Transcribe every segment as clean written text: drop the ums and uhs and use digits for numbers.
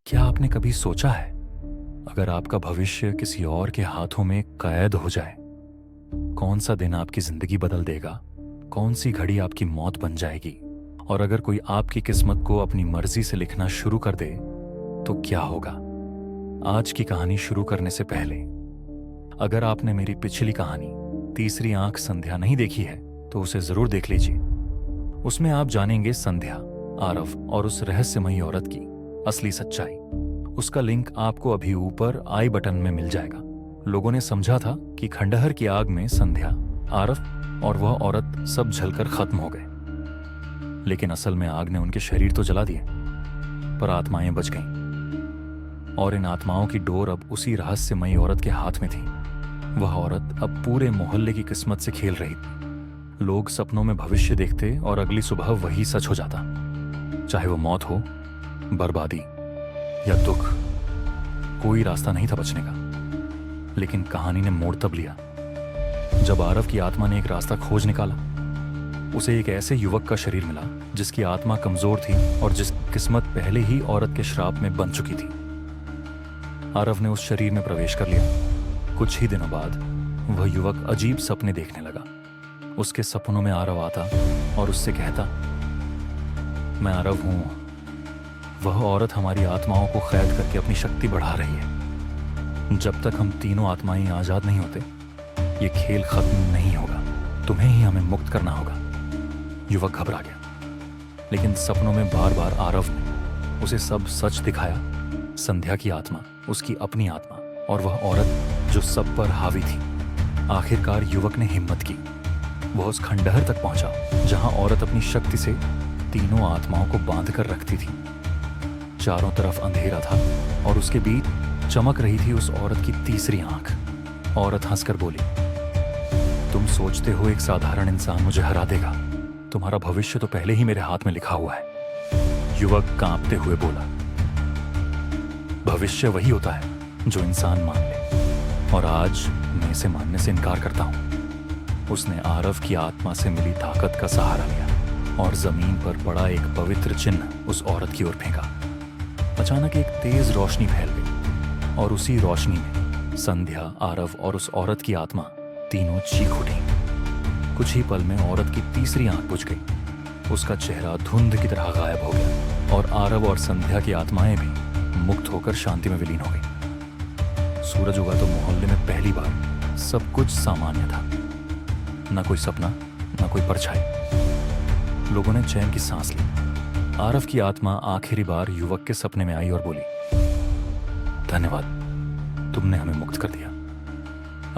क्या आपने कभी सोचा है, अगर आपका भविष्य किसी और के हाथों में कैद हो जाए, कौन सा दिन आपकी जिंदगी बदल देगा, कौन सी घड़ी आपकी मौत बन जाएगी? और अगर कोई आपकी किस्मत को अपनी मर्जी से लिखना शुरू कर दे तो क्या होगा? आज की कहानी शुरू करने से पहले, अगर आपने मेरी पिछली कहानी तीसरी आंख संध्या नहीं देखी है तो उसे जरूर देख लीजिए। उसमें आप जानेंगे संध्या, आरव और उस रहस्यमयी औरत की असली सच्चाई। उसका लिंक आपको अभी ऊपर आई बटन में मिल जाएगा। लोगों ने समझा था कि खंडहर की आग में संध्या, आरव और वह औरत सब जलकर खत्म हो गए, लेकिन असल में आग ने उनके शरीर तो जला दिए, पर आत्माएं बच गईं। और इन आत्माओं की डोर अब उसी रहस्यमयी औरत के हाथ में थी। वह औरत अब पूरे मोहल्ले की किस्मत से खेल रही थी। लोग सपनों में भविष्य देखते और अगली सुबह वही सच हो जाता, चाहे वो मौत हो, बर्बादी या दुख। कोई रास्ता नहीं था बचने का। लेकिन कहानी ने मोड़ तब लिया जब आरव की आत्मा ने एक रास्ता खोज निकाला। उसे एक ऐसे युवक का शरीर मिला जिसकी आत्मा कमजोर थी और जिसकी किस्मत पहले ही औरत के श्राप में बन चुकी थी। आरव ने उस शरीर में प्रवेश कर लिया। कुछ ही दिनों बाद वह युवक अजीब सपने देखने लगा। उसके सपनों में आरव आता और उससे कहता, मैं आरव हूं। वह औरत हमारी आत्माओं को कैद करके अपनी शक्ति बढ़ा रही है। जब तक हम तीनों आत्माएं आजाद नहीं होते, ये खेल खत्म नहीं होगा। तुम्हें ही हमें मुक्त करना होगा। युवक घबरा गया, लेकिन सपनों में बार बार आरव ने उसे सब सच दिखाया। संध्या की आत्मा, उसकी अपनी आत्मा और वह औरत जो सब पर हावी थी। आखिरकार युवक ने हिम्मत की। वह उस खंडहर तक पहुंचा जहां औरत अपनी शक्ति से तीनों आत्माओं को बांध कर रखती थी। चारों तरफ अंधेरा था और उसके बीच चमक रही थी उस औरत की तीसरी आंख। औरत हंसकर बोली, तुम सोचते हो एक साधारण इंसान मुझे हरा देगा? तुम्हारा भविष्य तो पहले ही मेरे हाथ में लिखा हुआ है। युवक कांपते हुए बोला, भविष्य वही होता है जो इंसान मान ले, और आज मैं इसे मानने से इनकार करता हूं। उसने आरव की आत्मा से मिली ताकत का सहारा लिया और जमीन पर पड़ा एक पवित्र चिन्ह उस औरत की ओर फेंका। अचानक एक तेज रोशनी फैल गई और उसी रोशनी में संध्या, आरव और उस औरत की आत्मा तीनों चीख उठी। कुछ ही पल में औरत की तीसरी आंख बुझ गई। उसका चेहरा धुंध की तरह गायब हो गया और आरव और संध्या की आत्माएं भी मुक्त होकर शांति में विलीन हो गई। सूरज उगा तो मोहल्ले में पहली बार सब कुछ सामान्य था। न कोई सपना, न कोई परछाई। लोगों ने चैन की सांस ली। आरव की आत्मा आखिरी बार युवक के सपने में आई और बोली, धन्यवाद, तुमने हमें मुक्त कर दिया।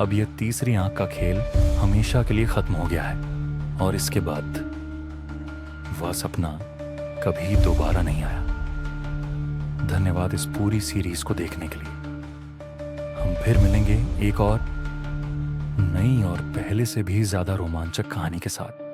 अब यह तीसरी आंख का खेल हमेशा के लिए खत्म हो गया है और इसके बाद वह सपना कभी दोबारा नहीं आया। धन्यवाद इस पूरी सीरीज को देखने के लिए। हम फिर मिलेंगे एक और नई और पहले से भी ज्यादा रोमांचक कहानी के साथ।